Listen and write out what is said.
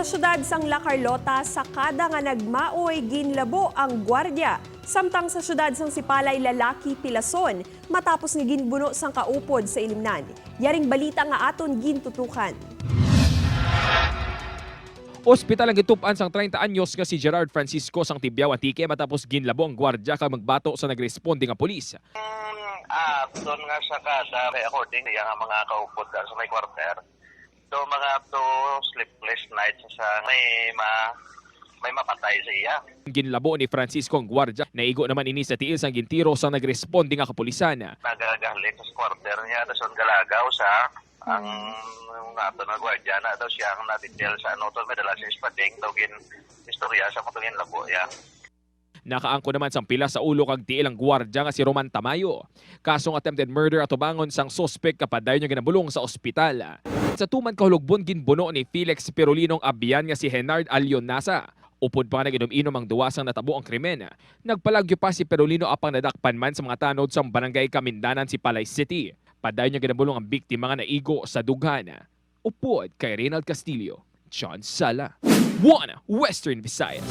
syudad sang La Carlota, sa kada nga nagmaoy ginlabo ang gwardiya. Samtang sa syudad sang Sipalay, lalaki pilason matapos nga ginbuno sang kaupod sa ilimnan. Yaring balita nga aton gintutukan. Ospital ang gitupan sang 30 anyos nga si Gerard Francisco sang Tibiao Antique matapos ginlabo ang gwardya kag magbato sa nagresponde nga pulis. Doon nga sa kada, according niya nga mga kaupod sa may quarter. So mga sleepless nights sa may mapatay sa iya. Ginlabo ni Francisco ang gwardya, naigo naman ini sa tiil sang gintiro sa nagresponde nga kapulisan. Nagagalit sa quarter niya, tapos galagaw sa ang ato na gwardya na daw siya ang na-detail sa may dala sa espading daw istorya sa matungin labo ya. Nakaangko naman sang pila sa ulo kag tiil ang gwardya nga si Roman Tamayo. Kasong attempted murder at ubangon sang suspect kapadayon niya ginabulong sa ospital. Sa tuman kahulogbon ginbuno ni Felix Perolinong Abian nga si Henard Alionasa. Upod pa nga naginom-inom ang duwasang natabo ang krimen. Nagpalagyo pa si Perolino apang nadakpan man sa mga tanod sa barangay Kamindanan, Sipalay City. Padayon niya ginabulong ang biktima nga naigo sa dughan. Upod kay Reynald Castillo, John Sala, One Western Visayas.